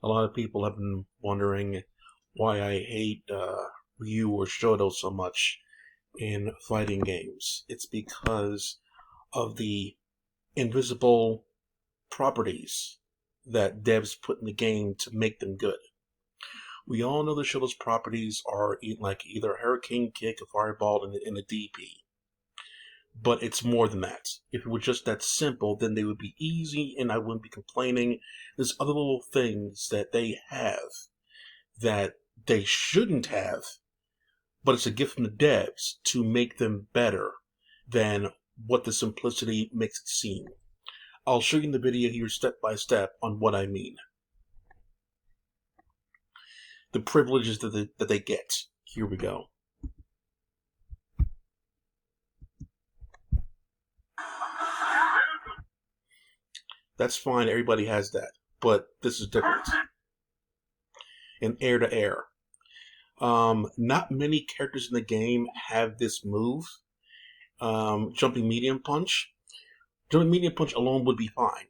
A lot of people have been wondering why I hate Ryu or Shoto so much in fighting games. It's because of the invisible properties that devs put in the game to make them good. We all know the Shoto's properties are like either a hurricane kick, a fireball, and a DP. But it's more than that. If it were just that simple, then they would be easy and I wouldn't be complaining. There's other little things that they have that they shouldn't have, but it's a gift from the devs to make them better than what the simplicity makes it seem. I'll show you in the video here step by step on what I mean. The privileges that they get. Here we go. That's fine, everybody has that, but this is different. And air to air. Not many characters in the game have this move. Jumping medium punch. Jumping medium punch alone would be fine.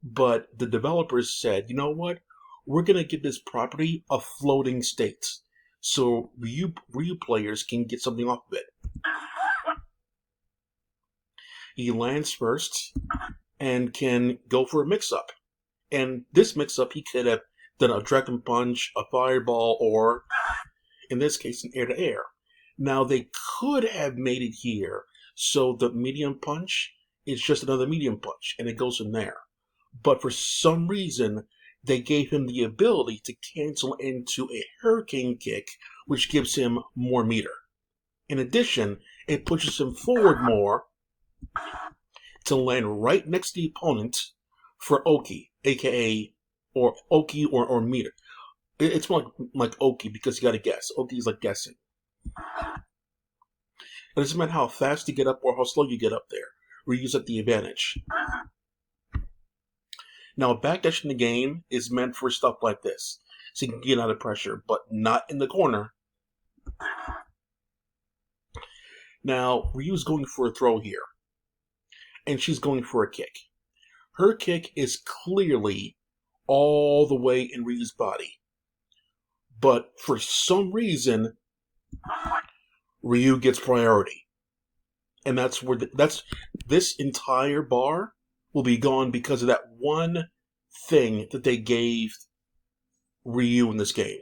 But the developers said, you know what? We're going to give this property a floating state. So Ryu players can get something off of it. He lands first and can go for a mix-up. And this mix-up, he could have done a dragon punch, a fireball, or, in this case, an air-to-air. Now, they could have made it here so the medium punch is just another medium punch, and it goes from there. But for some reason, they gave him the ability to cancel into a hurricane kick, which gives him more meter. In addition, it pushes him forward more to land right next to the opponent for Oki, aka or Oki or meter. It's more like Oki because you gotta guess. Oki is like guessing. It doesn't matter how fast you get up or how slow you get up there. Ryu's at the advantage. Now, backdash in the game is meant for stuff like this, so you can get out of pressure, but not in the corner. Now, Ryu's going for a throw here, and she's going for a kick. Her kick is clearly all the way in Ryu's body, but for some reason, Ryu gets priority, and that's where this entire bar will be gone because of that one thing that they gave Ryu in this game.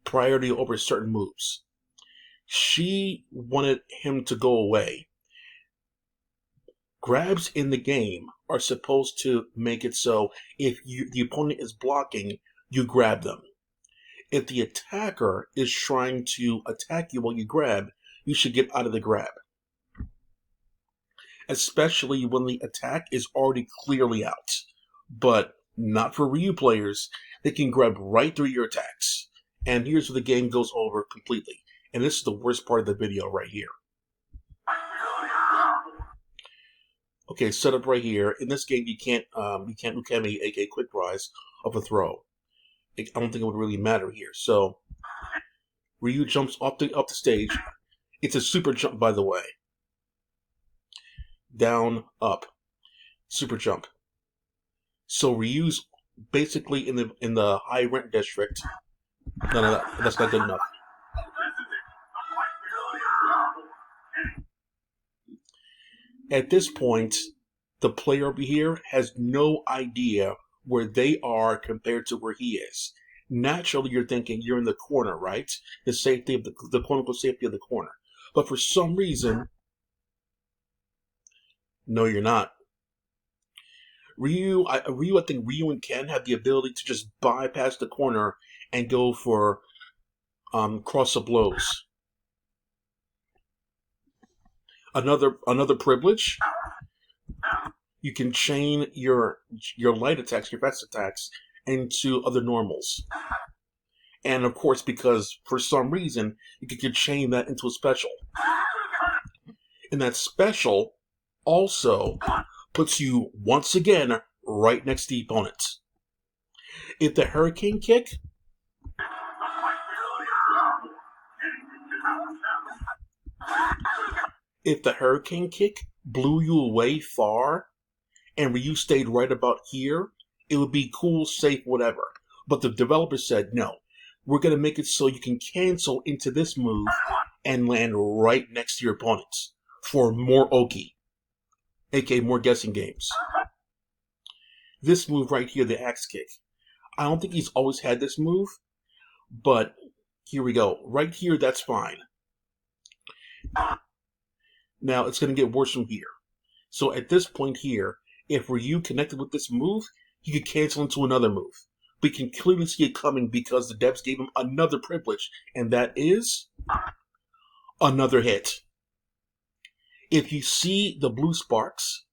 Priority over certain moves. She wanted him to go away. Grabs in the game are supposed to make it so if the opponent is blocking, you grab them. If the attacker is trying to attack you while you grab, you should get out of the grab. Especially when the attack is already clearly out. But not for Ryu players. They can grab right through your attacks. And here's where the game goes over completely. And this is the worst part of the video right here. Okay, set up right here. In this game, you can't Ukemi, aka quick rise, of a throw. I don't think it would really matter here. So Ryu jumps up the stage. It's a super jump, by the way. Down, up, super jump. So Ryu's basically in the high rent district. No, that's not good enough. At this point, the player over here has no idea where they are compared to where he is. Naturally, you're thinking you're in the corner, right? The safety of the quote-unquote safety of the corner. But for some reason, no, you're not. I think Ryu and Ken have the ability to just bypass the corner and go for cross-up blows. Another privilege. You can chain your light attacks, your fast attacks, into other normals. And of course, because for some reason you could chain that into a special. And that special also puts you once again right next to the opponent. If the hurricane kick blew you away far and Ryu stayed right about here, it would be cool, safe, whatever. But the developer said, no, we're going to make it so you can cancel into this move and land right next to your opponents for more Oki, aka more guessing games. This move right here, the axe kick. I don't think he's always had this move, but here we go. Right here, that's fine. Now, it's going to get worse from here. So at this point here, if Ryu connected with this move, he could cancel into another move. But you can clearly see it coming because the devs gave him another privilege, and that is another hit. If you see the blue sparks,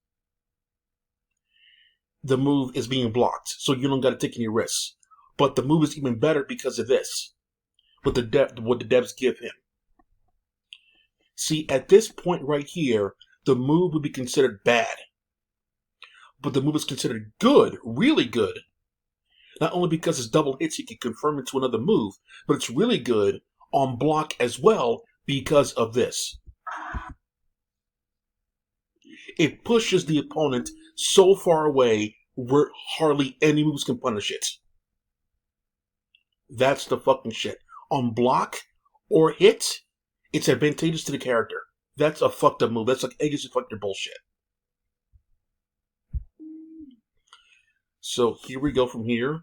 the move is being blocked, so you don't got to take any risks. But the move is even better because of this, what the devs give him. See, at this point right here, the move would be considered bad. But the move is considered good, really good. Not only because it's double hits, you can confirm it to another move, but it's really good on block as well because of this. It pushes the opponent so far away where hardly any moves can punish it. That's the fucking shit. On block or hit, it's advantageous to the character. That's a fucked up move. That's like Aegis Reflector bullshit. So here we go from here.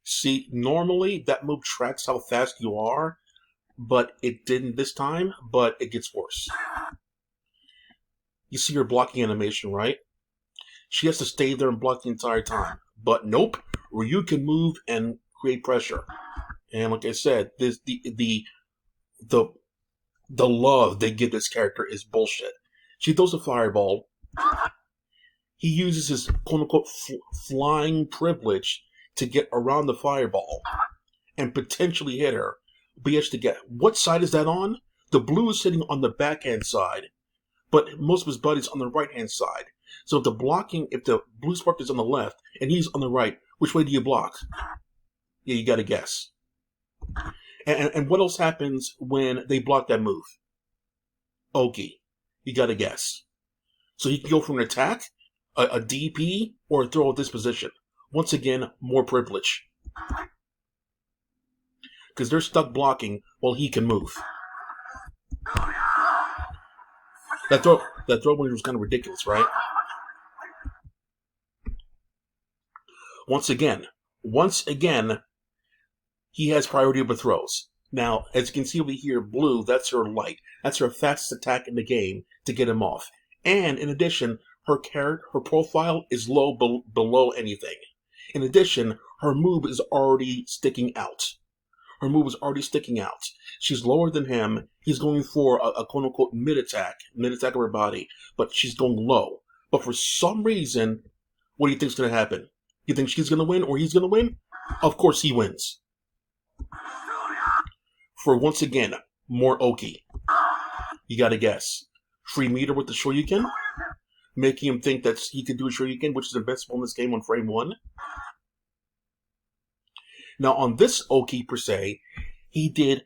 See, normally that move tracks how fast you are, but it didn't this time, but it gets worse. You see her blocking animation, right? She has to stay there and block the entire time. But nope, Ryu can move and create pressure. And like I said, the love they give this character is bullshit. She throws a fireball. He uses his quote-unquote flying privilege to get around the fireball and potentially hit her. But he has to get, what side is that on? The blue is sitting on the backhand side, but most of his buddies on the right-hand side. So if the blue spark is on the left and he's on the right, which way do you block? Yeah, you gotta guess. And what else happens when they block that move? Oki. You gotta guess. So he can go for an attack, a DP, or a throw at this position. Once again, more privilege. Because they're stuck blocking while he can move. That throw was kind of ridiculous, right? Once again, he has priority over throws. Now, as you can see over here, blue, that's her light. That's her fastest attack in the game to get him off. And in addition, her profile is low below anything. In addition, her move is already sticking out. She's lower than him. He's going for a quote-unquote mid-attack of her body, but she's going low. But for some reason, what do you think is going to happen? You think she's going to win or he's going to win? Of course he wins. For once again, more Oki. You gotta guess. Free meter with the Shoryuken, making him think that he could do a Shoryuken, which is invincible in this game on frame 1. Now on this Oki per se, he did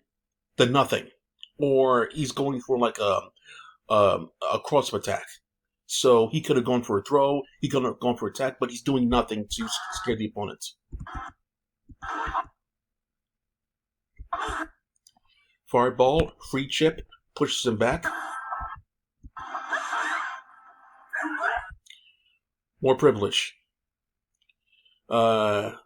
the nothing, or he's going for like a cross attack. So he could have gone for a throw, he could have gone for attack, but he's doing nothing to scare the opponent. Fireball, free chip, pushes him back. More privilege. The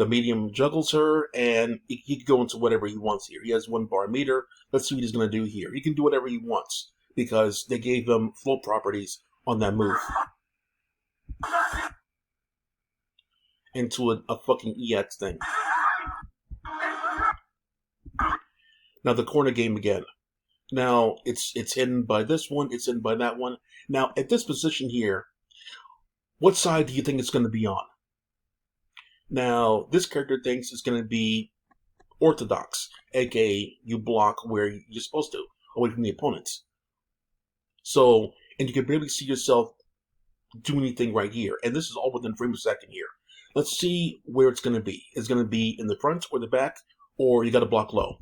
medium juggles her, and he can go into whatever he wants here. He has 1 bar meter. Let's see what he's going to do here. He can do whatever he wants because they gave him float properties on that move. Into a fucking EX thing. Now the corner game again. Now it's hidden by this one, it's hidden by that one. Now at this position here, what side do you think it's going to be on? Now this character thinks it's going to be orthodox, aka you block where you're supposed to, away from the opponents. So, and you can barely see yourself do anything right here. And this is all within frame per second here. Let's see where it's going to be. It's going to be in the front or the back, or you got to block low.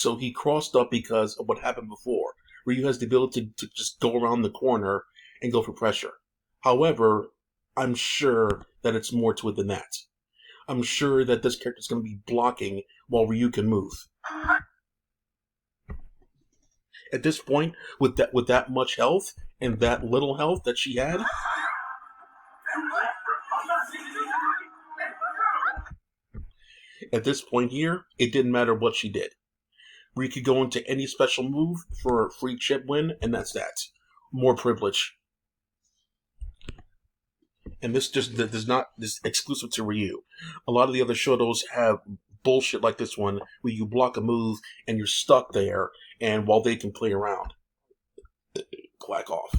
So he crossed up because of what happened before. Ryu has the ability to just go around the corner and go for pressure. However, I'm sure that it's more to it than that. I'm sure that this character is going to be blocking while Ryu can move. At this point, with that much health and that little health that she had, at this point here, it didn't matter what she did. Ryu could go into any special move for a free chip win, and that's that. More privilege. And this just does not this exclusive to Ryu. A lot of the other shotos have bullshit like this one, where you block a move and you're stuck there, and while they can play around, quack off.